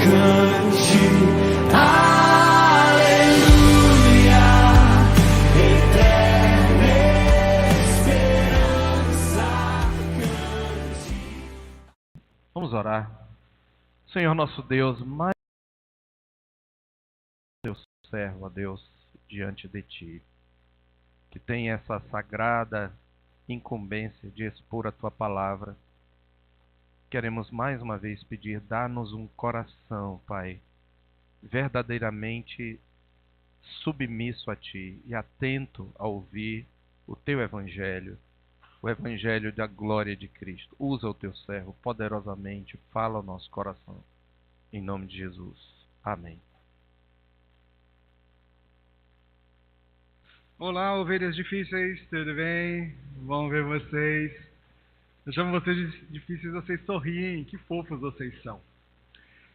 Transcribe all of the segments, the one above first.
cante, aleluia, eterna esperança, cante. Vamos orar. Senhor nosso Deus, mais teu servo, ó Deus, diante de Ti, que tem essa sagrada incumbência de expor a Tua palavra. Queremos mais uma vez pedir, dá-nos um coração, Pai, verdadeiramente submisso a Ti e atento a ouvir o Teu Evangelho, o Evangelho da glória de Cristo. Usa o Teu servo poderosamente, fala ao nosso coração. Em nome de Jesus. Amém. Olá, ovelhas difíceis, tudo bem? Bom ver vocês. Eu chamo vocês de difíceis, vocês sorriem, que fofos vocês são.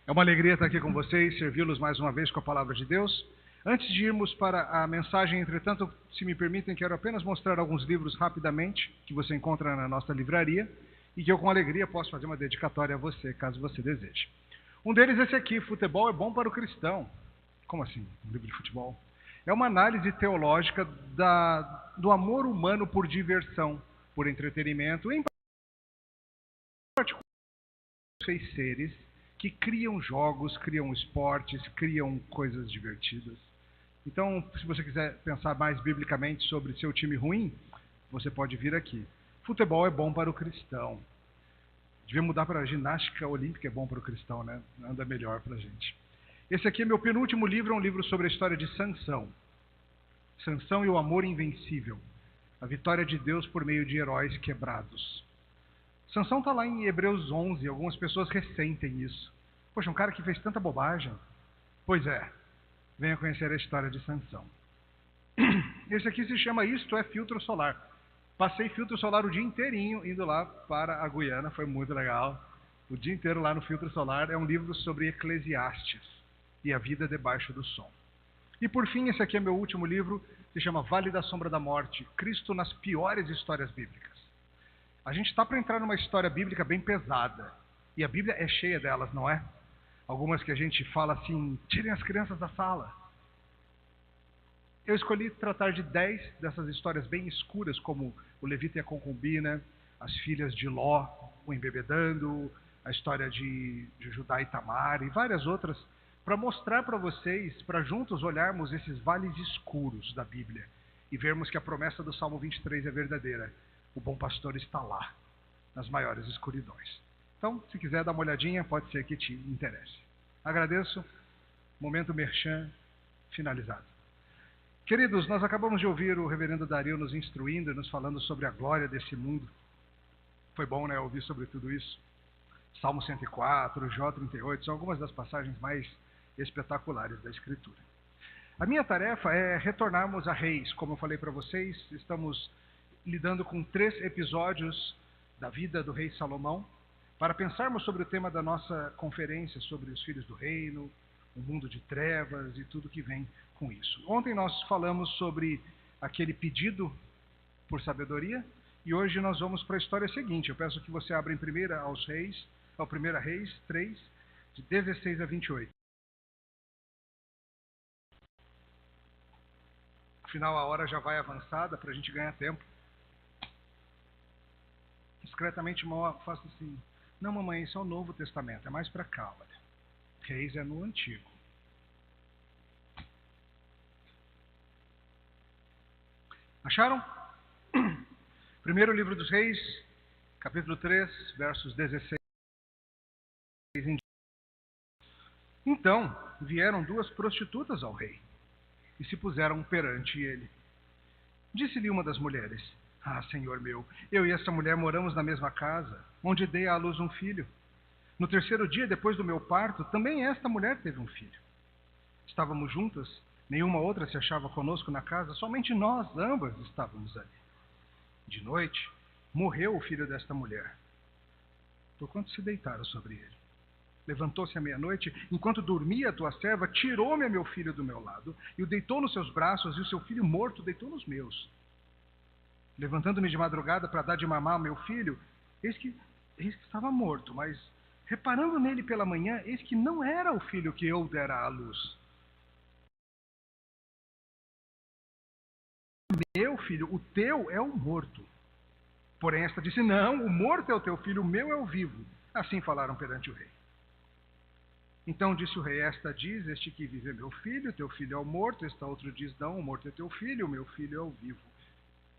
É uma alegria estar aqui com vocês, servi-los mais uma vez com a palavra de Deus. Antes de irmos para a mensagem, entretanto, se me permitem, quero apenas mostrar alguns livros rapidamente, que você encontra na nossa livraria, e que eu com alegria posso fazer uma dedicatória a você, caso você deseje. Um deles é esse aqui, Futebol é Bom para o Cristão. Como assim, um livro de futebol? É uma análise teológica do amor humano por diversão, por entretenimento, em particular seis seres que criam jogos, criam esportes, criam coisas divertidas. Então, se você quiser pensar mais biblicamente sobre seu time ruim, você pode vir aqui. Futebol é bom para o cristão. Devia mudar para a ginástica olímpica, é bom para o cristão, né? Anda melhor para a gente. Esse aqui é meu penúltimo livro, é um livro sobre a história de Sansão. Sansão e o amor invencível. A vitória de Deus por meio de heróis quebrados. Sansão está lá em Hebreus 11, algumas pessoas ressentem isso. Poxa, um cara que fez tanta bobagem. Pois é, venha conhecer a história de Sansão. Esse aqui se chama Isto é Filtro Solar. Passei filtro solar o dia inteirinho indo lá para a Guiana, foi muito legal. O dia inteiro lá no filtro solar. É um livro sobre Eclesiastes e a vida debaixo do sol. E por fim, esse aqui é meu último livro, se chama Vale da Sombra da Morte, Cristo nas piores histórias bíblicas. A gente está para entrar numa história bíblica bem pesada, e a Bíblia é cheia delas, não é? Algumas que a gente fala assim, tirem as crianças da sala. Eu escolhi tratar de 10 dessas histórias bem escuras, como o Levita e a concubina, as filhas de Ló, o embebedando, a história de Judá e Tamar e várias outras, para mostrar para vocês, para juntos olharmos esses vales escuros da Bíblia e vermos que a promessa do Salmo 23 é verdadeira. O bom pastor está lá, nas maiores escuridões. Então, se quiser dar uma olhadinha, pode ser que te interesse. Agradeço. Momento merchan finalizado. Queridos, nós acabamos de ouvir o reverendo Dario nos instruindo e nos falando sobre a glória desse mundo. Foi bom, né, ouvir sobre tudo isso. Salmo 104, Jó 38, são algumas das passagens mais espetaculares da Escritura. A minha tarefa é retornarmos a Reis. Como eu falei para vocês, estamos lidando com 3 episódios da vida do rei Salomão, para pensarmos sobre o tema da nossa conferência, sobre os filhos do reino, o mundo de trevas e tudo que vem com isso. Ontem nós falamos sobre aquele pedido por sabedoria, e hoje nós vamos para a história seguinte. Eu peço que você abra em 1 Reis 3, de 16 a 28. Afinal, a hora já vai avançada para a gente ganhar tempo. Discretamente, faço assim, não mamãe, isso é o Novo Testamento, é mais para cá, olha. Reis é no Antigo. Acharam? Primeiro livro dos Reis, capítulo 3, versos 16 em diante. Então vieram 2 prostitutas ao rei e se puseram perante ele. Disse-lhe uma das mulheres: Ah, senhor meu, eu e essa mulher moramos na mesma casa, onde dei à luz um filho. No 3º dia depois do meu parto, também esta mulher teve um filho. Estávamos juntas, nenhuma outra se achava conosco na casa, somente nós ambas estávamos ali. De noite, morreu o filho desta mulher, porquanto se deitaram sobre ele. Levantou-se à meia-noite, enquanto dormia a tua serva, tirou-me a meu filho do meu lado, e o deitou nos seus braços, e o seu filho morto deitou nos meus. Levantando-me de madrugada para dar de mamar ao meu filho, eis que estava morto, mas Reparando nele pela manhã, eis que não era o filho que eu dera à luz. Meu filho, o teu é o morto. Porém esta disse, não, o morto é o teu filho, o meu é o vivo. Assim falaram perante o rei. Então disse o rei, esta diz, este que vive é meu filho, teu filho é o morto. Esta outra diz, não, o morto é teu filho, o meu filho é o vivo.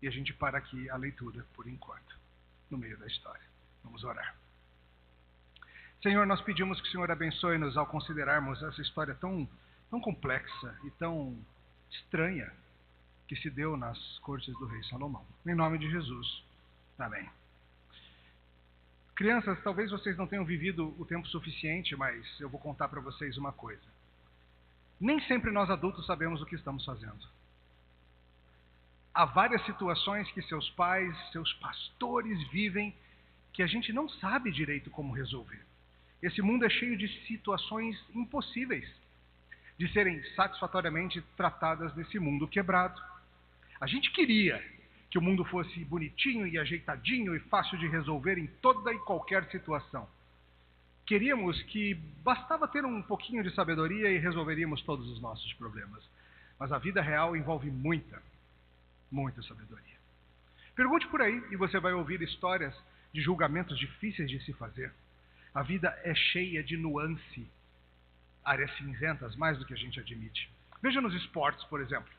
E a gente para aqui a leitura por enquanto, no meio da história. Vamos orar. Senhor, nós pedimos que o Senhor abençoe-nos ao considerarmos essa história tão complexa e tão estranha que se deu nas cortes do rei Salomão. Em nome de Jesus. Amém. Crianças, talvez vocês não tenham vivido o tempo suficiente, mas eu vou contar para vocês uma coisa. Nem sempre nós adultos sabemos o que estamos fazendo. Há várias situações que seus pais, seus pastores vivem que a gente não sabe direito como resolver. Esse mundo é cheio de situações impossíveis de serem satisfatoriamente tratadas nesse mundo quebrado. A gente queria que o mundo fosse bonitinho e ajeitadinho e fácil de resolver em toda e qualquer situação. Queríamos que bastava ter um pouquinho de sabedoria e resolveríamos todos os nossos problemas. Mas a vida real envolve muita sabedoria. Pergunte por aí e você vai ouvir histórias de julgamentos difíceis de se fazer. A vida é cheia de nuance, áreas cinzentas, mais do que a gente admite. Veja nos esportes, por exemplo.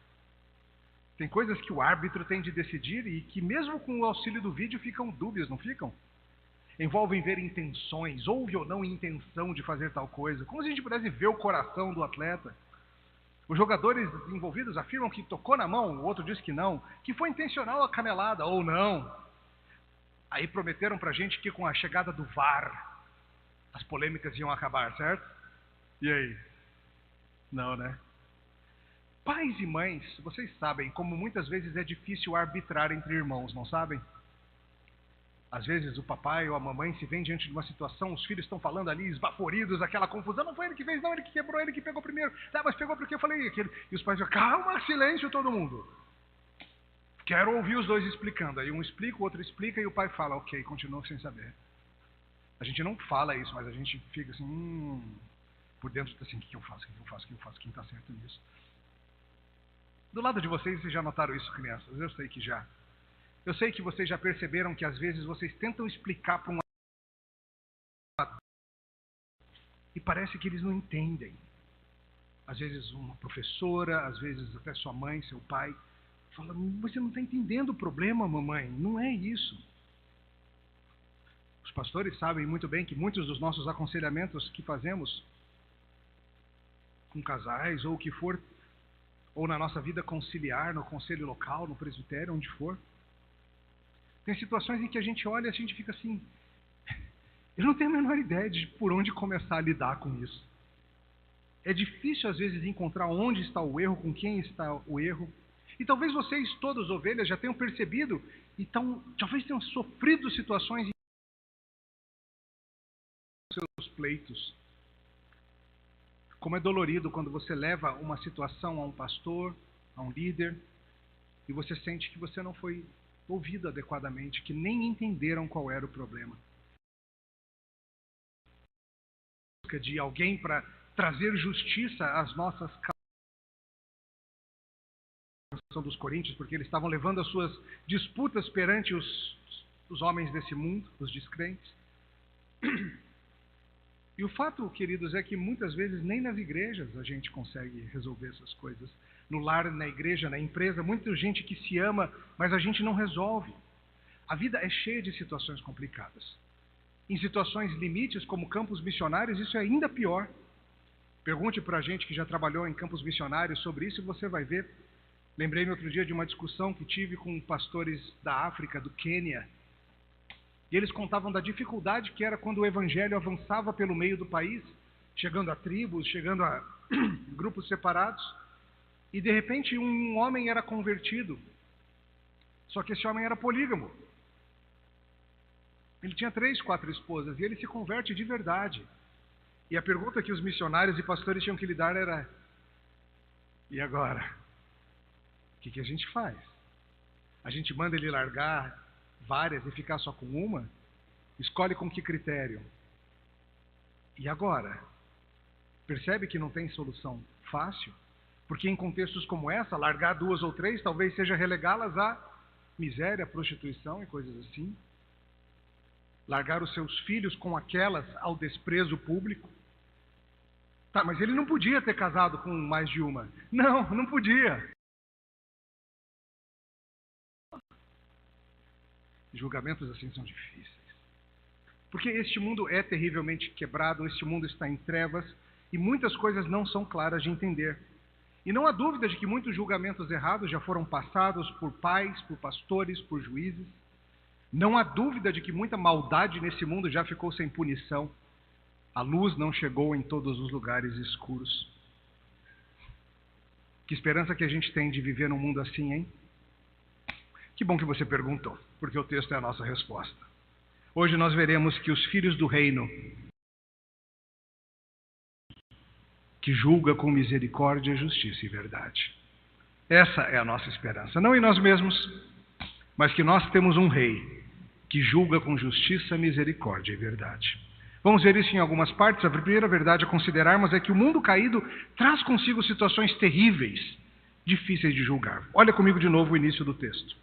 Tem coisas que o árbitro tem de decidir e que mesmo com o auxílio do vídeo ficam dúbias, não ficam? Envolvem ver intenções, houve ou não intenção de fazer tal coisa. Como se a gente pudesse ver o coração do atleta. Os jogadores envolvidos afirmam que tocou na mão, o outro diz que não, que foi intencional a canelada ou não. Aí prometeram pra gente que com a chegada do VAR, as polêmicas iam acabar, certo? E aí? Não, né? Pais e mães, vocês sabem como muitas vezes é difícil arbitrar entre irmãos, não sabem? Às vezes o papai ou a mamãe se vê diante de uma situação, os filhos estão falando ali, esbaforidos, aquela confusão, não foi ele que fez, não, ele que quebrou, ele que pegou primeiro. Ah, mas pegou porque eu falei aquilo. E os pais dizem, calma, silêncio todo mundo. Quero ouvir os dois explicando. Aí um explica, o outro explica e o pai fala, ok, continua sem saber. A gente não fala isso, mas a gente fica assim, por dentro assim, o que eu faço, quem está certo nisso? Do lado de vocês já notaram isso, crianças? Eu sei que já. Eu sei que vocês já perceberam que às vezes vocês tentam explicar para um adulto e parece que eles não entendem. Às vezes uma professora, às vezes até sua mãe, seu pai, fala, você não está entendendo o problema, mamãe, não é isso. Os pastores sabem muito bem que muitos dos nossos aconselhamentos que fazemos com casais ou o que for, ou na nossa vida conciliar, no conselho local, no presbitério, onde for, tem situações em que a gente olha e a gente fica assim, eu não tenho a menor ideia de por onde começar a lidar com isso. É difícil às vezes encontrar onde está o erro, com quem está o erro. E talvez vocês, todas ovelhas, já tenham percebido, então talvez tenham sofrido situações em seus pleitos. Como é dolorido quando você leva uma situação a um pastor, a um líder, e você sente que você não foi ouvido adequadamente, que nem entenderam qual era o problema. De alguém para trazer justiça às nossas causas dos coríntios, porque eles estavam levando as suas disputas perante os homens desse mundo, os descrentes. E o fato, queridos, é que muitas vezes nem nas igrejas a gente consegue resolver essas coisas. No lar, na igreja, na empresa, muita gente que se ama, mas a gente não resolve. A vida é cheia de situações complicadas. Em situações limites, como campos missionários, isso é ainda pior. Pergunte para a gente que já trabalhou em campos missionários sobre isso e você vai ver. Lembrei-me outro dia de uma discussão que tive com pastores da África, do Quênia. E eles contavam da dificuldade que era quando o evangelho avançava pelo meio do país, chegando a tribos, chegando a grupos separados. E de repente um homem era convertido. Só que esse homem era polígamo. Ele tinha 3, 4 esposas e ele se converte de verdade. E a pergunta que os missionários e pastores tinham que lidar era: e agora? O que a gente faz? A gente manda ele largar várias e ficar só com uma? Escolhe com que critério? E agora? Percebe que não tem solução fácil? Porque em contextos como essa, largar 2 ou 3 talvez seja relegá-las à miséria, prostituição e coisas assim. Largar os seus filhos com aquelas ao desprezo público. Tá, mas ele não podia ter casado com mais de uma. Não, não podia. Julgamentos assim são difíceis. Porque este mundo é terrivelmente quebrado, este mundo está em trevas e muitas coisas não são claras de entender. E não há dúvida de que muitos julgamentos errados já foram passados por pais, por pastores, por juízes. Não há dúvida de que muita maldade nesse mundo já ficou sem punição. A luz não chegou em todos os lugares escuros. Que esperança que a gente tem de viver num mundo assim, hein? Que bom que você perguntou, porque o texto é a nossa resposta. Hoje nós veremos que os filhos do reino, que julga com misericórdia, justiça e verdade. Essa é a nossa esperança. Não em nós mesmos, mas que nós temos um rei que julga com justiça, misericórdia e verdade. Vamos ver isso em algumas partes. A primeira verdade a considerarmos é que o mundo caído traz consigo situações terríveis, difíceis de julgar. Olha comigo de novo o início do texto.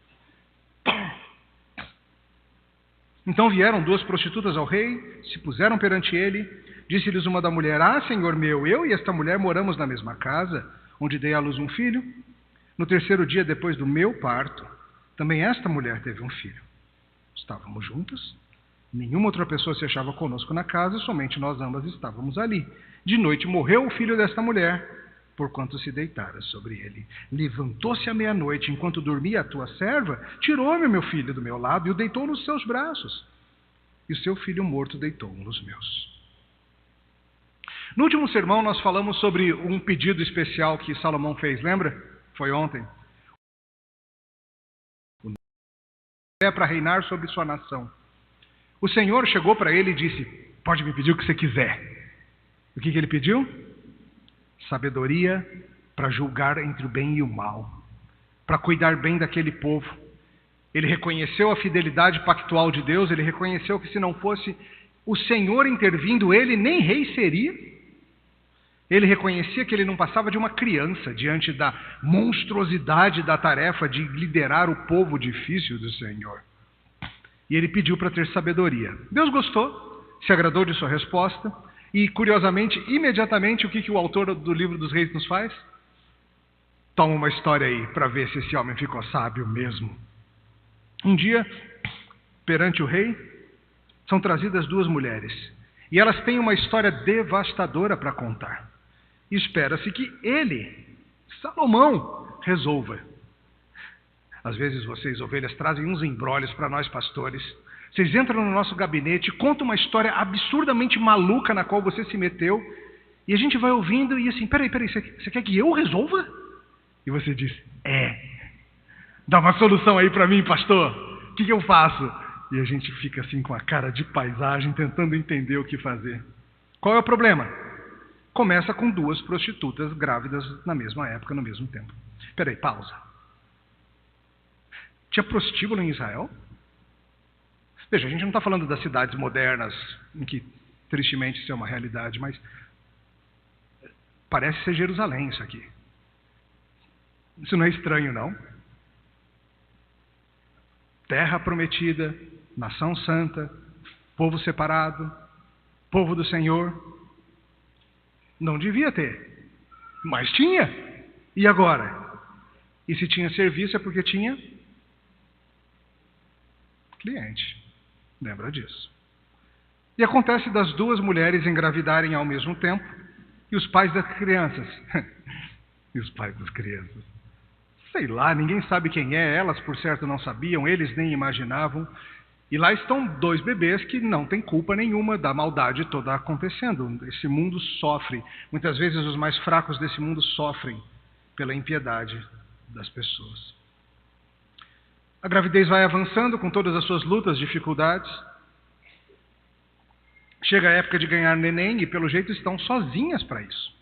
Então vieram 2 prostitutas ao rei, se puseram perante ele. Disse-lhes uma da mulher: Ah, senhor meu, eu e esta mulher moramos na mesma casa, onde dei à luz um filho. No 3º dia depois do meu parto, também esta mulher teve um filho. Estávamos juntas, nenhuma outra pessoa se achava conosco na casa, somente nós ambas estávamos ali. De noite morreu o filho desta mulher, porquanto se deitara sobre ele. Levantou-se à meia-noite, enquanto dormia a tua serva, tirou-me o meu filho do meu lado e o deitou nos seus braços. E o seu filho morto deitou-o nos meus. No último sermão nós falamos sobre um pedido especial que Salomão fez, lembra? Foi ontem. É para reinar sobre sua nação. O Senhor chegou para ele e disse: pode me pedir o que você quiser. O que ele pediu? Sabedoria para julgar entre o bem e o mal, para cuidar bem daquele povo. Ele reconheceu a fidelidade pactual de Deus, ele reconheceu que se não fosse o Senhor intervindo, ele nem rei seria. Ele reconhecia que ele não passava de uma criança diante da monstruosidade da tarefa de liderar o povo difícil do Senhor. E ele pediu para ter sabedoria. Deus gostou, se agradou de sua resposta e, curiosamente, imediatamente, o que o autor do livro dos reis nos faz? Toma uma história aí para ver se esse homem ficou sábio mesmo. Um dia, perante o rei, são trazidas 2 mulheres e elas têm uma história devastadora para contar. E espera-se que ele, Salomão, resolva. Às vezes vocês, ovelhas, trazem uns embrólios para nós pastores. Vocês entram no nosso gabinete, contam uma história absurdamente maluca na qual você se meteu, e a gente vai ouvindo e assim, peraí, você quer que eu resolva? E você diz, dá uma solução aí para mim, pastor, o que eu faço? E a gente fica assim com a cara de paisagem, tentando entender o que fazer. Qual é o problema? Começa com 2 prostitutas grávidas na mesma época, no mesmo tempo. Peraí, pausa. Tinha prostíbulo em Israel? Veja, a gente não está falando das cidades modernas, em que tristemente isso é uma realidade, mas parece ser Jerusalém isso aqui. Isso não é estranho, não? Terra prometida, nação santa, povo separado, povo do Senhor. Não devia ter, mas tinha. E agora? E se tinha serviço é porque tinha cliente. Lembra disso. E acontece das 2 mulheres engravidarem ao mesmo tempo e os pais das crianças. E os pais das crianças? Sei lá, ninguém sabe quem é, elas por certo não sabiam, eles nem imaginavam. E lá estão 2 bebês que não têm culpa nenhuma da maldade toda acontecendo. Esse mundo sofre. Muitas vezes os mais fracos desse mundo sofrem pela impiedade das pessoas. A gravidez vai avançando com todas as suas lutas, dificuldades. Chega a época de ganhar neném e pelo jeito estão sozinhas para isso.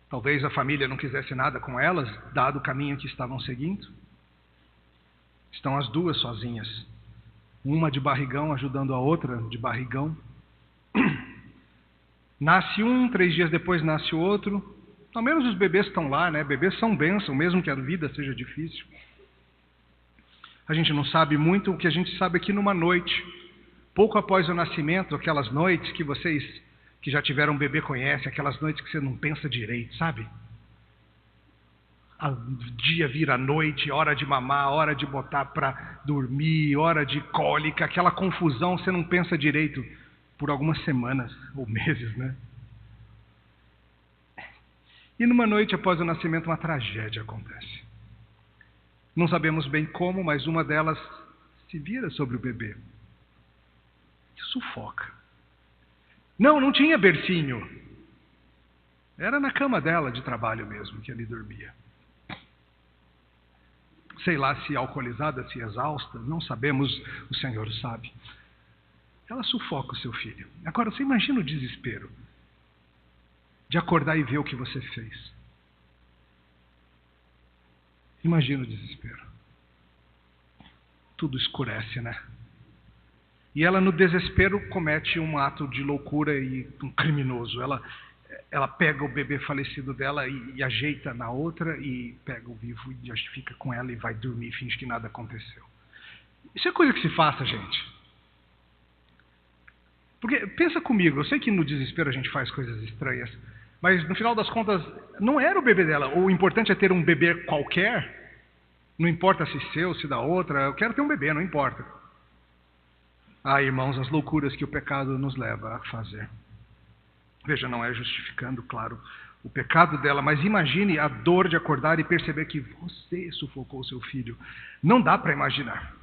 Talvez a família não quisesse nada com elas, dado o caminho que estavam seguindo. Estão as 2 sozinhas. Uma de barrigão ajudando a outra de barrigão. Nasce um, 3 dias depois nasce outro. Ao menos os bebês estão lá, né? Bebês são bênção, mesmo que a vida seja difícil. A gente não sabe muito, o que a gente sabe é que numa noite, pouco após o nascimento, aquelas noites que vocês que já tiveram um bebê conhecem, aquelas noites que você não pensa direito, sabe? O dia vira noite, hora de mamar, hora de botar para dormir, hora de cólica, aquela confusão, você não pensa direito por algumas semanas ou meses, né? E numa noite após o nascimento, uma tragédia acontece. Não sabemos bem como, mas uma delas se vira sobre o bebê e sufoca. Não tinha bercinho. Era na cama dela de trabalho mesmo que ele dormia. Sei lá se alcoolizada, se exausta, não sabemos, o Senhor sabe. Ela sufoca o seu filho. Agora, você imagina o desespero de acordar e ver o que você fez. Imagina o desespero. Tudo escurece, né? E ela, no desespero, comete um ato de loucura e um criminoso. Ela pega o bebê falecido dela e ajeita na outra, e pega o vivo e fica com ela e vai dormir, finge que nada aconteceu. Isso é coisa que se faça, gente. Porque, pensa comigo, eu sei que no desespero a gente faz coisas estranhas, mas no final das contas, não era o bebê dela. O importante é ter um bebê qualquer. Não importa se seu, se da outra, eu quero ter um bebê, não importa. Ah, irmãos, as loucuras que o pecado nos leva a fazer. Veja, não é justificando, claro, o pecado dela, mas imagine a dor de acordar e perceber que você sufocou seu filho. Não dá para imaginar.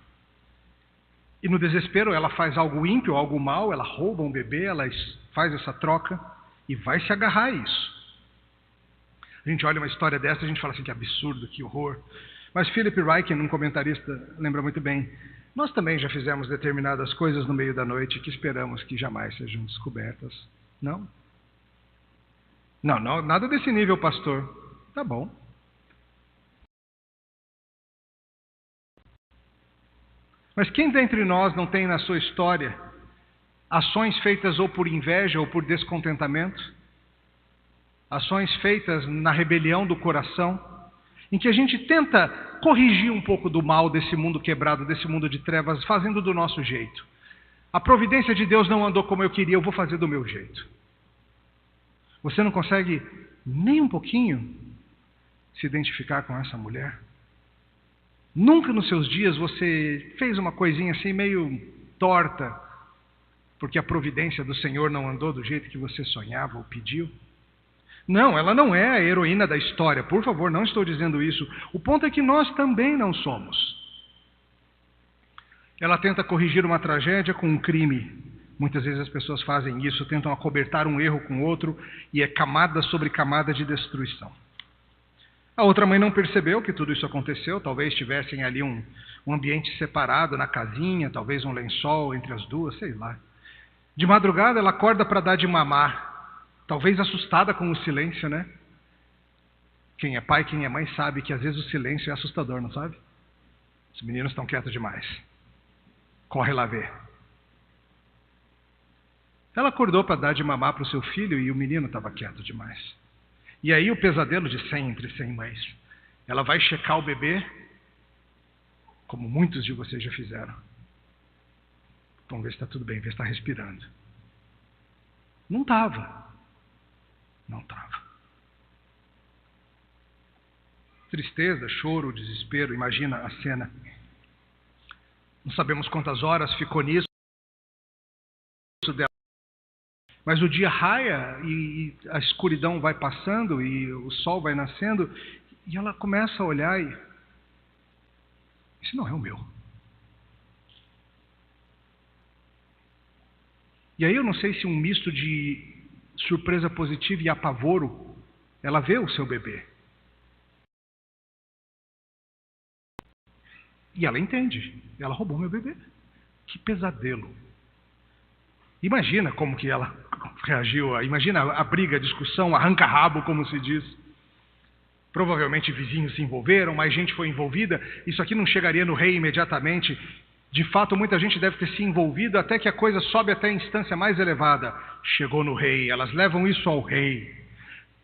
E no desespero ela faz algo ímpio, algo mal, ela rouba um bebê, ela faz essa troca e vai se agarrar a isso. A gente olha uma história dessa e a gente fala assim, que absurdo, que horror. Mas Philip Ryken, um comentarista, lembra muito bem. Nós também já fizemos determinadas coisas no meio da noite que esperamos que jamais sejam descobertas. Não? Não, nada desse nível, pastor. Tá bom. Mas quem dentre nós não tem na sua história ações feitas ou por inveja ou por descontentamento? Ações feitas na rebelião do coração, em que a gente tenta corrigir um pouco do mal desse mundo quebrado, desse mundo de trevas, fazendo do nosso jeito. A providência de Deus não andou como eu queria, eu vou fazer do meu jeito. Você não consegue nem um pouquinho se identificar com essa mulher? Nunca nos seus dias você fez uma coisinha assim meio torta, porque a providência do Senhor não andou do jeito que você sonhava ou pediu? Não, ela não é a heroína da história, por favor, não estou dizendo isso. O ponto é que nós também não somos. Ela tenta corrigir uma tragédia com um crime. Muitas vezes as pessoas fazem isso, tentam acobertar um erro com outro, e é camada sobre camada de destruição. A outra mãe não percebeu que tudo isso aconteceu, talvez tivessem ali um ambiente separado na casinha, talvez um lençol entre as duas, sei lá. De madrugada ela acorda para dar de mamar. Talvez assustada com o silêncio, né? Quem é pai, quem é mãe sabe que às vezes o silêncio é assustador, não sabe? Os meninos estão quietos demais. Corre lá ver. Ela acordou para dar de mamar para o seu filho e o menino estava quieto demais. E aí o pesadelo de 100 entre 100 mães. Ela vai checar o bebê, como muitos de vocês já fizeram. Vamos ver se está tudo bem, ver se está respirando. Não estava. Não estava. Tristeza, choro, desespero, imagina a cena. Não sabemos quantas horas ficou nisso dela. Mas o dia raia e a escuridão vai passando e o sol vai nascendo e ela começa a olhar e... Isso não é o meu. E aí eu não sei se um misto de surpresa positiva e apavoro, ela vê o seu bebê. E ela entende. Ela roubou meu bebê. Que pesadelo. Imagina como que ela reagiu. Imagina a briga, a discussão, arranca-rabo, como se diz. Provavelmente vizinhos se envolveram, mais gente foi envolvida. Isso aqui não chegaria no rei imediatamente. De fato, muita gente deve ter se envolvido até que a coisa sobe até a instância mais elevada. Chegou no rei, elas levam isso ao rei.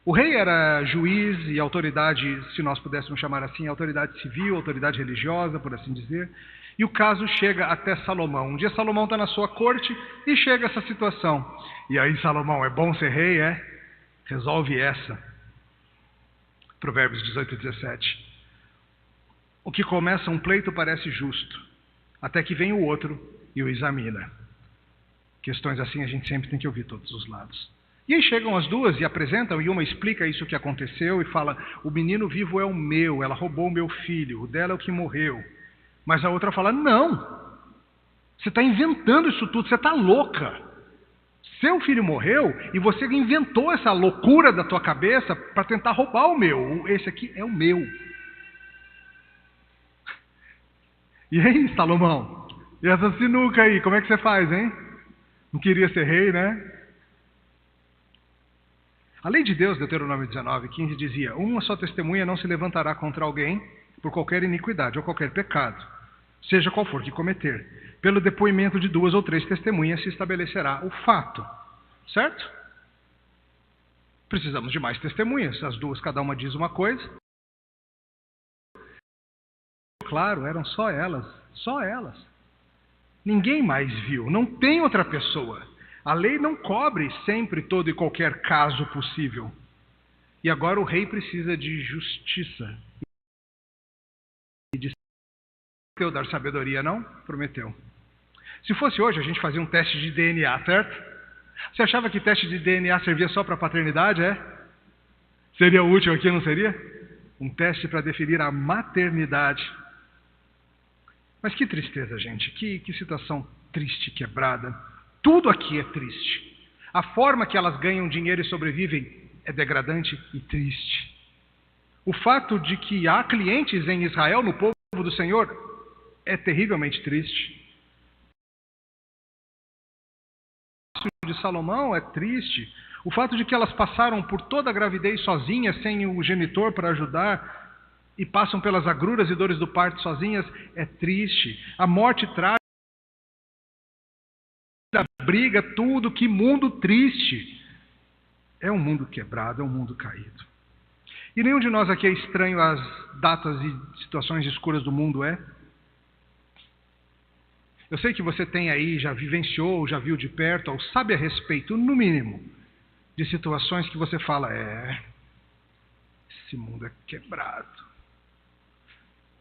O rei era juiz e autoridade, se nós pudéssemos chamar assim, autoridade civil, autoridade religiosa, por assim dizer. E o caso chega até Salomão. Um dia Salomão está na sua corte e chega essa situação. E aí, Salomão, é bom ser rei, é? Resolve essa. Provérbios 18 e 17. O que começa um pleito parece justo, até que vem o outro e o examina. Questões assim a gente sempre tem que ouvir todos os lados. E aí chegam as duas e apresentam, e uma explica isso que aconteceu e fala: o menino vivo é o meu, ela roubou o meu filho, o dela é o que morreu. Mas a outra fala: não, você está inventando isso tudo, você está louca. Seu filho morreu e você inventou essa loucura da tua cabeça para tentar roubar o meu. Esse aqui é o meu. E aí, Salomão? E essa sinuca aí, como é que você faz, hein? Não queria ser rei, né? A lei de Deus, Deuteronômio 19:15, dizia: uma só testemunha não se levantará contra alguém por qualquer iniquidade ou qualquer pecado, seja qual for que cometer. Pelo depoimento de 2 ou 3 testemunhas se estabelecerá o fato. Certo? Precisamos de mais testemunhas. As duas, cada uma diz uma coisa. Claro, eram só elas. Só elas. Ninguém mais viu. Não tem outra pessoa. A lei não cobre sempre todo e qualquer caso possível. E agora o rei precisa de justiça. E de dar sabedoria, não? Prometeu. Se fosse hoje, a gente fazia um teste de DNA, certo? Você achava que teste de DNA servia só para paternidade, é? Seria útil aqui, não seria? Um teste para definir a maternidade. Mas que tristeza, gente. Que situação triste, quebrada. Tudo aqui é triste. A forma que elas ganham dinheiro e sobrevivem é degradante e triste. O fato de que há clientes em Israel, no povo do Senhor, é terrivelmente triste. O de Salomão é triste. O fato de que elas passaram por toda a gravidez sozinhas, sem o genitor para ajudar, e passam pelas agruras e dores do parto sozinhas, é triste. A morte trágica, a briga, tudo, que mundo triste. É um mundo quebrado, é um mundo caído. E nenhum de nós aqui é estranho às datas e situações escuras do mundo, é? Eu sei que você tem aí, já vivenciou, já viu de perto, ou sabe a respeito, no mínimo, de situações que você fala: esse mundo é quebrado.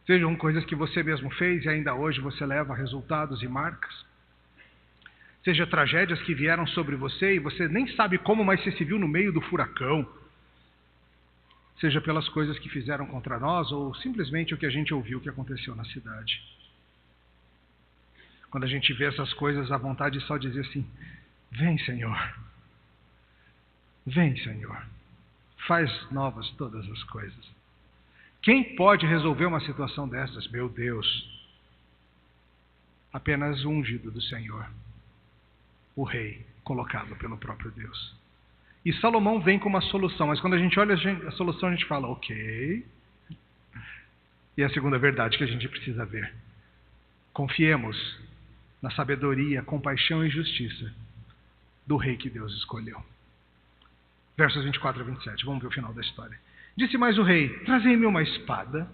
Sejam coisas que você mesmo fez e ainda hoje você leva resultados e marcas. Seja tragédias que vieram sobre você e você nem sabe como, mas você se viu no meio do furacão. Seja pelas coisas que fizeram contra nós ou simplesmente o que a gente ouviu que aconteceu na cidade. Quando a gente vê essas coisas, a vontade é só dizer assim: vem, Senhor. Vem, Senhor. Faz novas todas as coisas. Quem pode resolver uma situação dessas? Meu Deus. Apenas o ungido do Senhor. O rei, colocado pelo próprio Deus. E Salomão vem com uma solução, mas quando a gente olha a solução, a gente fala: ok. E é a segunda verdade que a gente precisa ver. Confiemos na sabedoria, compaixão e justiça do rei que Deus escolheu. Versos 24 a 27, vamos ver o final da história. Disse mais o rei: trazei-me uma espada.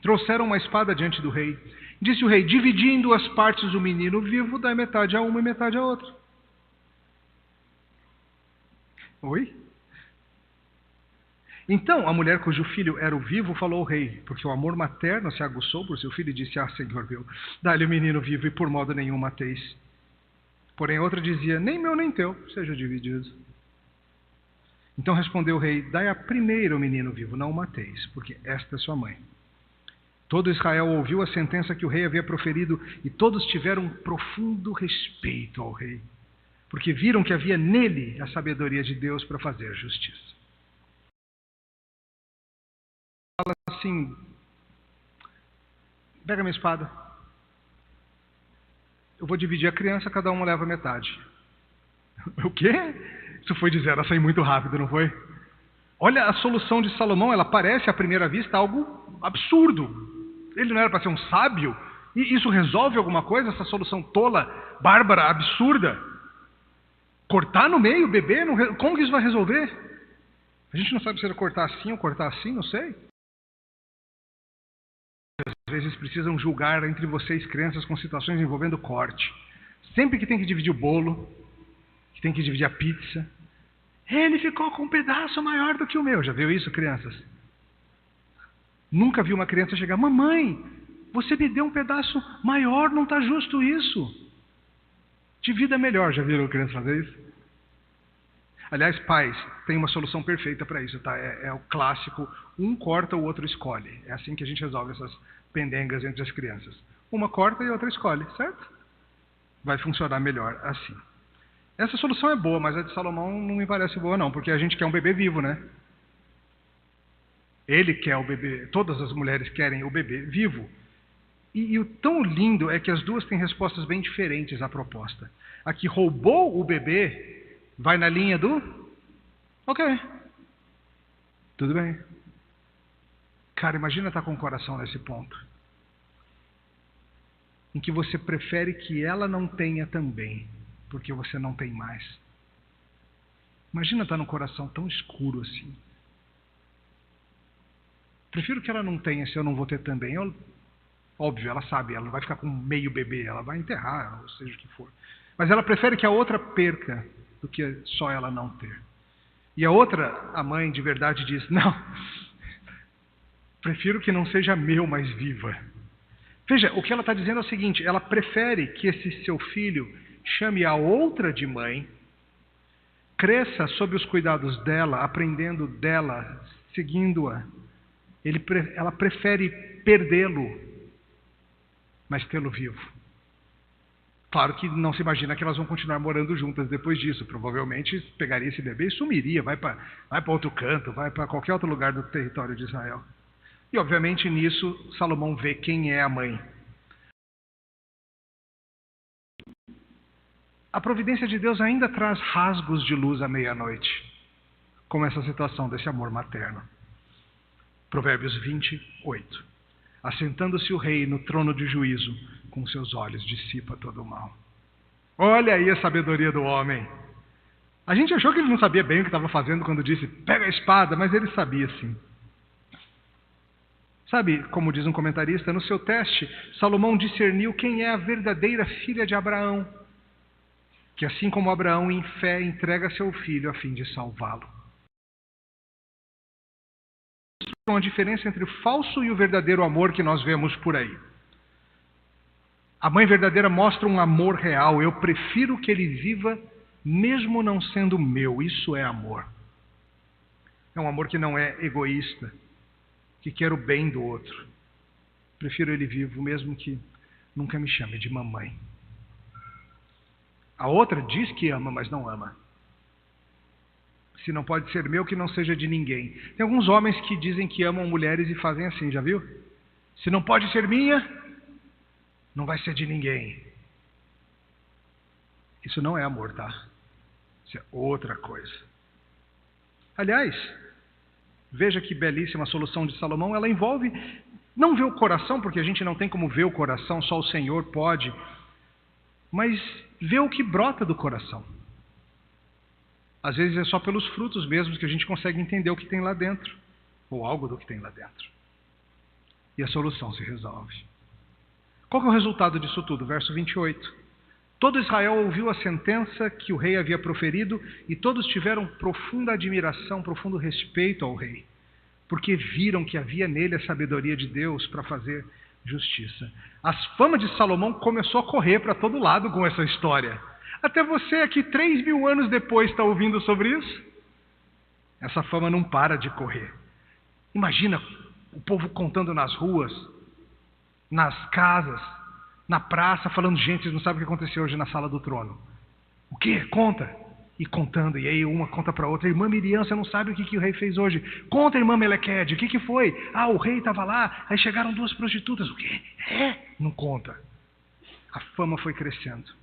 Trouxeram uma espada diante do rei. Disse o rei: dividi em 2 partes o menino vivo, dai metade a uma e metade a outra. Oi? Então a mulher cujo filho era o vivo falou ao rei, porque o amor materno se aguçou por seu filho, e disse: Senhor meu, dá-lhe o menino vivo e por modo nenhum mateis. Porém a outra dizia: nem meu nem teu, seja dividido. Então respondeu o rei: dai a primeiro o menino vivo, não o mateis, porque esta é sua mãe. Todo Israel ouviu a sentença que o rei havia proferido, e todos tiveram um profundo respeito ao rei, porque viram que havia nele a sabedoria de Deus para fazer justiça. Fala assim: pega minha espada, eu vou dividir a criança, cada uma leva metade. O quê? Isso foi de 0 a 100 muito rápido, não foi? Olha a solução de Salomão, ela parece à primeira vista algo absurdo. Ele não era para ser um sábio? E isso resolve alguma coisa, essa solução tola, bárbara, absurda? Cortar no meio o bebê? Como que isso vai resolver? A gente não sabe se era cortar assim ou cortar assim, não sei. Às vezes precisam julgar entre vocês, crianças, com situações envolvendo corte. Sempre que tem que dividir o bolo, que tem que dividir a pizza, ele ficou com um pedaço maior do que o meu. Já viu isso, crianças? Nunca vi uma criança chegar: mamãe, você me deu um pedaço maior, não está justo isso. Divida melhor. Já viram criança fazer isso? Aliás, pais, tem uma solução perfeita para isso, tá? É o clássico, um corta, o outro escolhe. É assim que a gente resolve essas pendengas entre as crianças. Uma corta e a outra escolhe, certo? Vai funcionar melhor assim. Essa solução é boa, mas a de Salomão não me parece boa não, porque a gente quer um bebê vivo, né? Ele quer o bebê, todas as mulheres querem o bebê vivo. E o tão lindo é que as duas têm respostas bem diferentes à proposta. A que roubou o bebê vai na linha do: ok, tudo bem. Cara, imagina estar com o coração nesse ponto, em que você prefere que ela não tenha também, porque você não tem mais. Imagina estar num coração tão escuro assim. Prefiro que ela não tenha se eu não vou ter também. Óbvio, ela sabe, ela não vai ficar com meio bebê, ela vai enterrar, ou seja o que for. Mas ela prefere que a outra perca do que só ela não ter. E a outra, a mãe de verdade, diz: não, prefiro que não seja meu, mas viva. Veja, o que ela está dizendo é o seguinte: ela prefere que esse seu filho chame a outra de mãe, cresça sob os cuidados dela, aprendendo dela, seguindo-a. Ela prefere perdê-lo, mas tê-lo vivo. Claro que não se imagina que elas vão continuar morando juntas depois disso. Provavelmente pegaria esse bebê e sumiria, vai para outro canto, vai para qualquer outro lugar do território de Israel. E obviamente nisso Salomão vê quem é a mãe. A providência de Deus ainda traz rasgos de luz à meia-noite, como essa situação desse amor materno. Provérbios 28. Assentando-se o rei no trono de juízo, com seus olhos dissipa todo o mal. Olha aí a sabedoria do homem. A gente achou que ele não sabia bem o que estava fazendo quando disse: pega a espada, mas ele sabia sim. Sabe, como diz um comentarista, no seu teste, Salomão discerniu quem é a verdadeira filha de Abraão, que assim como Abraão em fé entrega seu filho a fim de salvá-lo. A diferença entre o falso e o verdadeiro amor que nós vemos por aí. A mãe verdadeira mostra um amor real. Eu prefiro que ele viva mesmo não sendo meu. Isso é amor. É um amor que não é egoísta, que quer o bem do outro. Prefiro ele vivo mesmo que nunca me chame de mamãe. A outra diz que ama, mas não ama. Se não pode ser meu, que não seja de ninguém. Tem alguns homens que dizem que amam mulheres e fazem assim, já viu? Se não pode ser minha, não vai ser de ninguém. Isso não é amor, tá? Isso é outra coisa. Aliás, veja que belíssima solução de Salomão. Ela envolve não ver o coração, porque a gente não tem como ver o coração, só o Senhor pode. Mas ver o que brota do coração. Às vezes é só pelos frutos mesmos que a gente consegue entender o que tem lá dentro, ou algo do que tem lá dentro. E a solução se resolve. Qual que é o resultado disso tudo? Verso 28. Todo Israel ouviu a sentença que o rei havia proferido e todos tiveram profunda admiração, profundo respeito ao rei, porque viram que havia nele a sabedoria de Deus para fazer justiça. A fama de Salomão começou a correr para todo lado com essa história. Até você aqui 3.000 anos depois está ouvindo sobre isso? Essa fama não para de correr. Imagina o povo contando nas ruas, nas casas, na praça, falando: gente, vocês não sabem o que aconteceu hoje na sala do trono. O quê? Conta. E contando, e aí uma conta para outra: irmã Miriam, você não sabe o que o rei fez hoje. Conta, irmã Melequede, o que foi? Ah, o rei estava lá, aí chegaram 2 prostitutas. O quê? Não conta. A fama foi crescendo.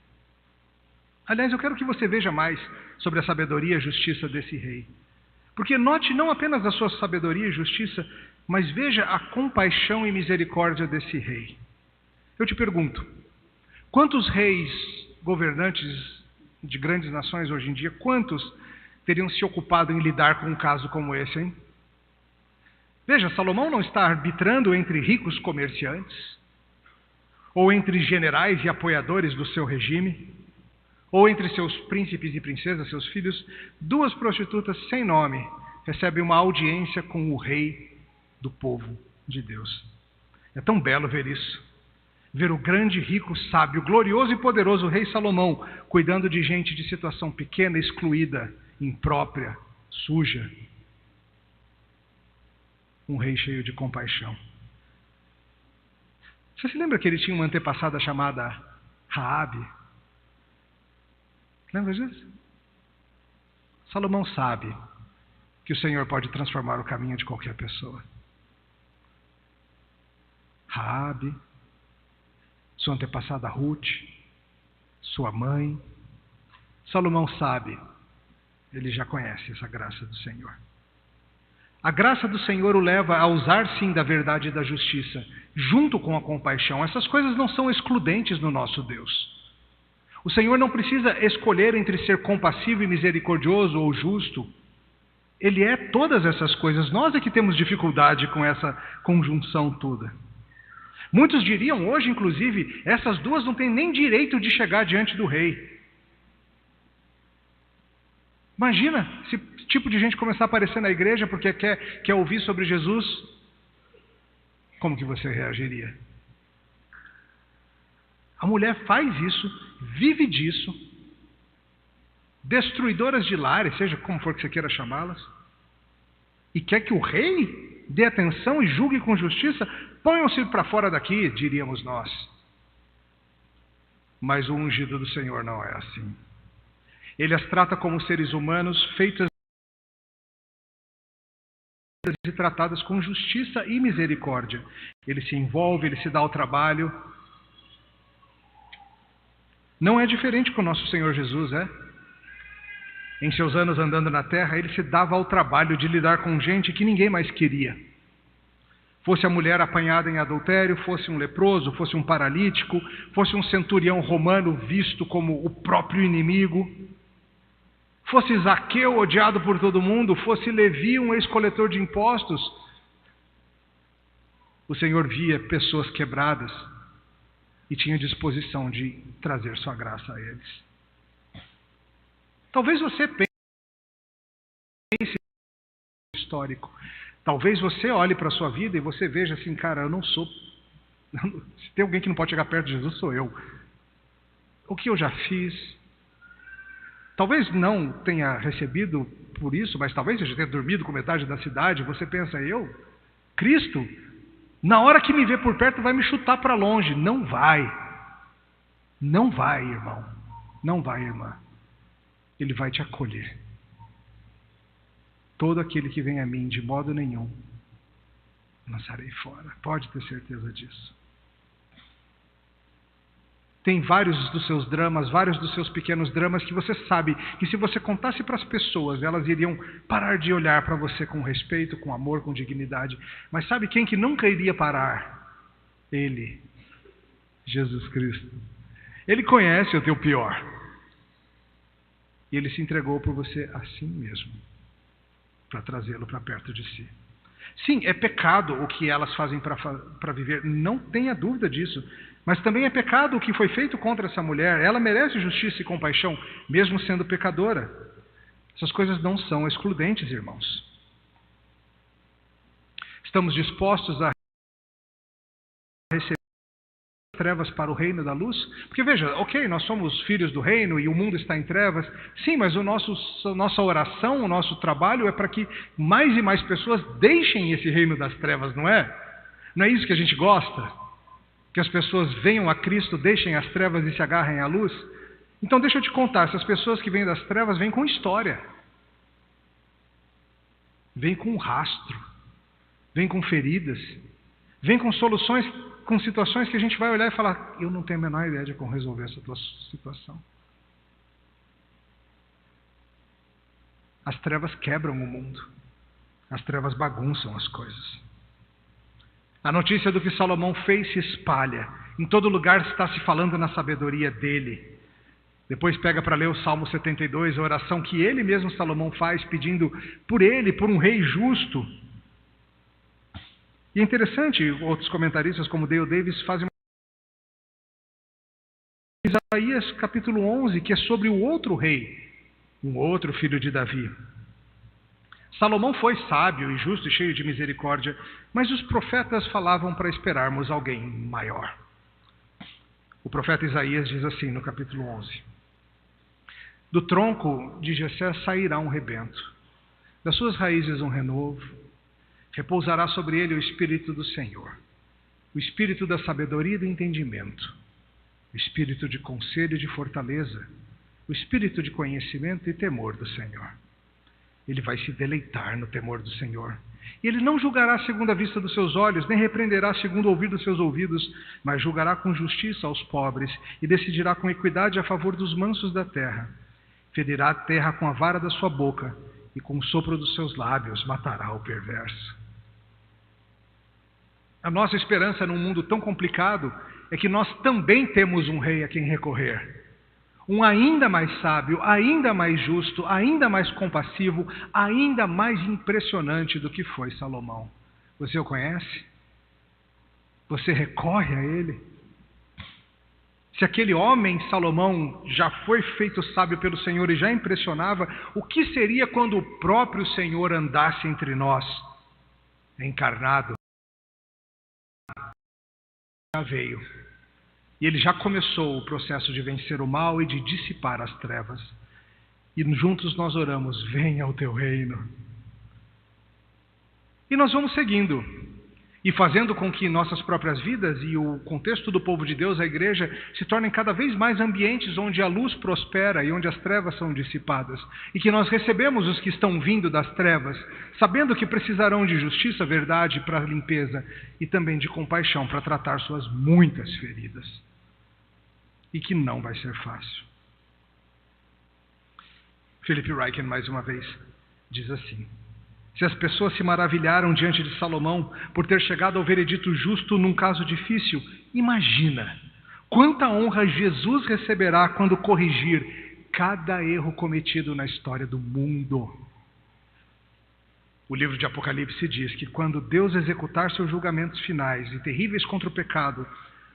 Aliás, eu quero que você veja mais sobre a sabedoria e a justiça desse rei. Porque note não apenas a sua sabedoria e justiça, Mas veja a compaixão e misericórdia desse rei. Eu te pergunto, quantos reis governantes de grandes nações hoje em dia, quantos teriam se ocupado em lidar com um caso como esse, hein? Veja, Salomão não está arbitrando entre ricos comerciantes, ou entre generais e apoiadores do seu regime, ou entre seus príncipes e princesas, seus filhos. 2 prostitutas sem nome recebem uma audiência com o rei do povo de Deus. É tão belo ver isso. Ver o grande, rico, sábio, glorioso e poderoso rei Salomão cuidando de gente de situação pequena, excluída, imprópria, suja. Um rei cheio de compaixão. Você se lembra que ele tinha uma antepassada chamada Raabe? Lembra disso? Salomão sabe que o Senhor pode transformar o caminho de qualquer pessoa. Raabe, sua antepassada Ruth, sua mãe. Salomão sabe, ele já conhece essa graça do Senhor. A graça do Senhor o leva a usar sim da verdade e da justiça, junto com a compaixão. Essas coisas não são excludentes no nosso Deus. O Senhor não precisa escolher entre ser compassivo e misericordioso ou justo. Ele é todas essas coisas. Nós é que temos dificuldade com essa conjunção toda. Muitos diriam hoje, inclusive, essas duas não têm nem direito de chegar diante do rei. Imagina se esse tipo de gente começar a aparecer na igreja porque quer ouvir sobre Jesus. Como que você reagiria? A mulher faz isso, vive disso, destruidoras de lares, seja como for que você queira chamá-las, e quer que o rei dê atenção e julgue com justiça. Ponham-se para fora daqui, diríamos nós. Mas o ungido do Senhor não é assim. Ele as trata como seres humanos, feitas e tratadas com justiça e misericórdia. Ele se envolve, ele se dá ao trabalho. Não é diferente com o nosso Senhor Jesus, é? Em seus anos andando na terra, ele se dava ao trabalho de lidar com gente que ninguém mais queria. Fosse a mulher apanhada em adultério, fosse um leproso, fosse um paralítico, fosse um centurião romano visto como o próprio inimigo, fosse Zaqueu odiado por todo mundo, fosse Levi um ex-coletor de impostos. O Senhor via pessoas quebradas e tinha disposição de trazer sua graça a eles. Talvez você pense no histórico. Talvez você olhe para a sua vida e você veja assim, cara, eu não sou... Se tem alguém que não pode chegar perto de Jesus, sou eu. O que eu já fiz? Talvez não tenha recebido por isso, mas talvez você tenha dormido com metade da cidade. Você pensa, Cristo, na hora que me vê por perto, vai me chutar para longe. Não vai. Não vai, irmão. Não vai, irmã. Ele vai te acolher. Todo aquele que vem a mim, de modo nenhum, lançarei fora. Pode ter certeza disso. Tem vários dos seus dramas, vários dos seus pequenos dramas que você sabe que se você contasse para as pessoas, elas iriam parar de olhar para você com respeito, com amor, com dignidade. Mas sabe quem que nunca iria parar? Ele, Jesus Cristo. Ele conhece o teu pior. E ele se entregou por você assim mesmo, para trazê-lo para perto de si. Sim, é pecado o que elas fazem para viver, não tenha dúvida disso. Mas também é pecado o que foi feito contra essa mulher. Ela merece justiça e compaixão, mesmo sendo pecadora. Essas coisas não são excludentes, irmãos. Estamos dispostos a receber as trevas para o reino da luz? Porque veja, ok, nós somos filhos do reino e o mundo está em trevas. Sim, mas a nossa oração, o nosso trabalho é para que mais e mais pessoas deixem esse reino das trevas, não é? Não é isso que a gente gosta? Que as pessoas venham a Cristo, deixem as trevas e se agarrem à luz? Então deixa eu te contar, essas pessoas que vêm das trevas vêm com história. Vêm com rastro. Vêm com feridas. Vêm com soluções, com situações que a gente vai olhar e falar, eu não tenho a menor ideia de como resolver essa tua situação. As trevas quebram o mundo. As trevas bagunçam as coisas. A notícia do que Salomão fez se espalha. Em todo lugar está se falando na sabedoria dele. Depois pega para ler o Salmo 72, a oração que ele mesmo, Salomão, faz, pedindo por ele, por um rei justo. E é interessante, outros comentaristas como Dale Davis fazem Isaías capítulo 11, que é sobre o outro rei, um outro filho de Davi. Salomão foi sábio e justo e cheio de misericórdia, mas os profetas falavam para esperarmos alguém maior. O profeta Isaías diz assim no capítulo 11: do tronco de Jessé sairá um rebento, das suas raízes um renovo, repousará sobre ele o Espírito do Senhor, o Espírito da sabedoria e do entendimento, o Espírito de conselho e de fortaleza, o Espírito de conhecimento e temor do Senhor. Ele vai se deleitar no temor do Senhor. E ele não julgará segundo a vista dos seus olhos, nem repreenderá segundo o ouvir dos seus ouvidos, mas julgará com justiça aos pobres e decidirá com equidade a favor dos mansos da terra. Ferirá a terra com a vara da sua boca e com o sopro dos seus lábios matará o perverso. A nossa esperança num mundo tão complicado é que nós também temos um rei a quem recorrer. Um ainda mais sábio, ainda mais justo, ainda mais compassivo, ainda mais impressionante do que foi Salomão. Você o conhece? Você recorre a ele? Se aquele homem, Salomão, já foi feito sábio pelo Senhor e já impressionava, o que seria quando o próprio Senhor andasse entre nós, encarnado? Já veio. E ele já começou o processo de vencer o mal e de dissipar as trevas. E juntos nós oramos: venha o teu reino. E nós vamos seguindo. E fazendo com que nossas próprias vidas e o contexto do povo de Deus, a igreja, se tornem cada vez mais ambientes onde a luz prospera e onde as trevas são dissipadas. E que nós recebemos os que estão vindo das trevas, sabendo que precisarão de justiça, verdade para limpeza e também de compaixão para tratar suas muitas feridas. E que não vai ser fácil. Philip Ryken, mais uma vez, diz assim: se as pessoas se maravilharam diante de Salomão por ter chegado ao veredito justo num caso difícil, imagina quanta honra Jesus receberá quando corrigir cada erro cometido na história do mundo. O livro de Apocalipse diz que quando Deus executar seus julgamentos finais e terríveis contra o pecado,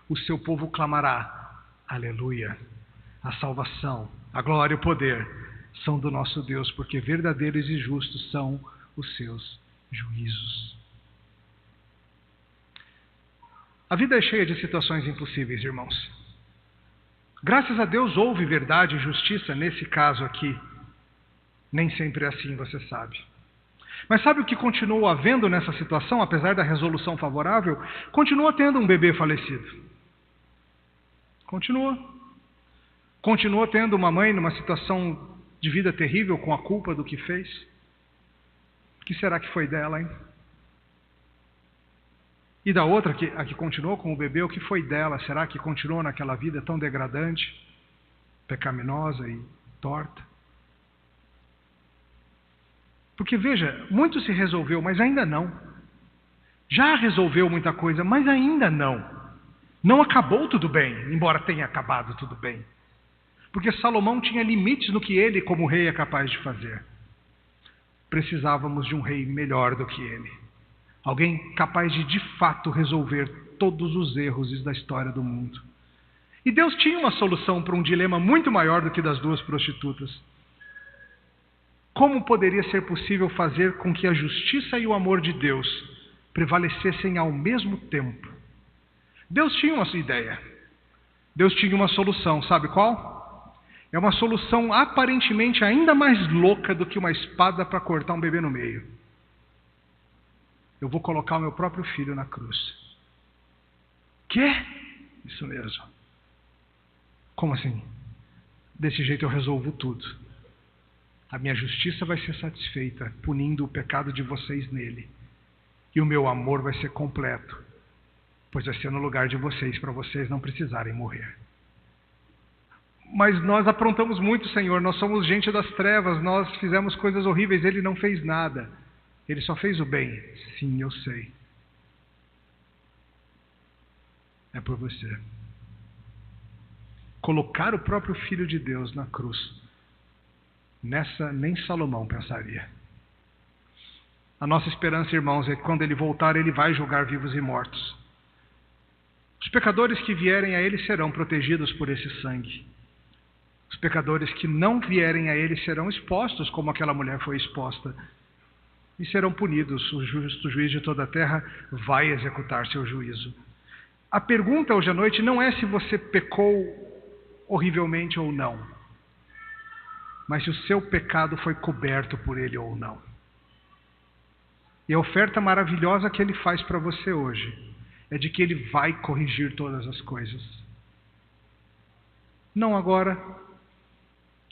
o seu povo clamará: aleluia! A salvação, a glória e o poder são do nosso Deus, porque verdadeiros e justos são os seus juízos. A vida é cheia de situações impossíveis, irmãos. Graças a Deus houve verdade e justiça nesse caso aqui. Nem sempre é assim, você sabe. Mas sabe o que continua havendo nessa situação, apesar da resolução favorável? Continua tendo um bebê falecido. Continua tendo uma mãe numa situação de vida terrível com a culpa do que fez. O que será que foi dela, hein? E da outra, a que continuou com o bebê, o que foi dela? Será que continuou naquela vida tão degradante, pecaminosa e torta? Porque veja, muito se resolveu, mas ainda não. Já resolveu muita coisa, mas ainda não. Não acabou tudo bem, embora tenha acabado tudo bem. Porque Salomão tinha limites no que ele, como rei, é capaz de fazer. Precisávamos de um rei melhor do que ele. Alguém capaz de fato, resolver todos os erros da história do mundo. E Deus tinha uma solução para um dilema muito maior do que das duas prostitutas. Como poderia ser possível fazer com que a justiça e o amor de Deus prevalecessem ao mesmo tempo? Deus tinha uma ideia. Deus tinha uma solução, sabe qual? É uma solução aparentemente ainda mais louca do que uma espada para cortar um bebê no meio. Eu vou colocar o meu próprio filho na cruz. Quê? Isso mesmo. Como assim? Desse jeito eu resolvo tudo. A minha justiça vai ser satisfeita, punindo o pecado de vocês nele. E o meu amor vai ser completo, pois vai ser no lugar de vocês, para vocês não precisarem morrer. Mas nós aprontamos muito, Senhor, nós somos gente das trevas, nós fizemos coisas horríveis, ele não fez nada. Ele só fez o bem. Sim, eu sei. é por você. Colocar o próprio Filho de Deus na cruz, nessa nem Salomão pensaria. A nossa esperança, irmãos, é que quando ele voltar, ele vai julgar vivos e mortos. Os pecadores que vierem a ele serão protegidos por esse sangue. Os pecadores que não vierem a ele serão expostos, como aquela mulher foi exposta, e serão punidos. O justo juiz de toda a terra vai executar seu juízo. A pergunta hoje à noite não é se você pecou horrivelmente ou não, mas se o seu pecado foi coberto por ele ou não. E a oferta maravilhosa que ele faz para você hoje é de que ele vai corrigir todas as coisas. Não agora,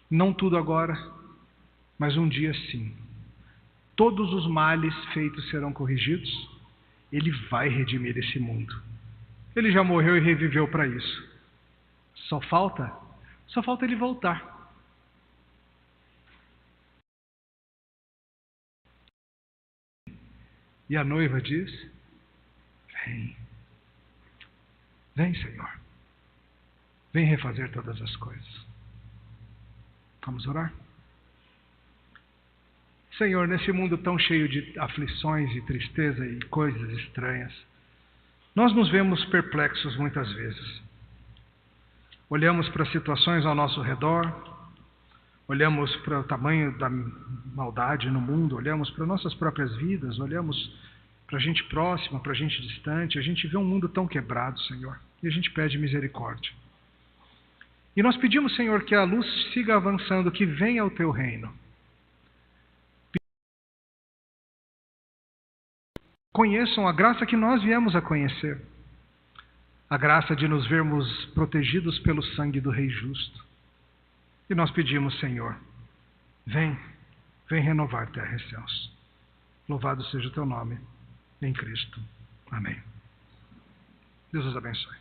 não tudo agora, mas um dia sim. Todos os males feitos serão corrigidos. Ele vai redimir esse mundo. Ele já morreu e reviveu para isso. Só falta ele voltar. E a noiva diz: vem. Vem, Senhor. Vem refazer todas as coisas. Vamos orar? Senhor, nesse mundo tão cheio de aflições e tristeza e coisas estranhas, nós nos vemos perplexos muitas vezes. Olhamos para as situações ao nosso redor, olhamos para o tamanho da maldade no mundo, olhamos para nossas próprias vidas, olhamos para a gente próxima, para a gente distante, a gente vê um mundo tão quebrado, Senhor, e a gente pede misericórdia. E nós pedimos, Senhor, que a luz siga avançando, que venha o Teu reino. Conheçam a graça que nós viemos a conhecer. A graça de nos vermos protegidos pelo sangue do Rei Justo. E nós pedimos, Senhor, vem renovar terra e céus. Louvado seja o Teu nome, em Cristo. Amém. Deus os abençoe.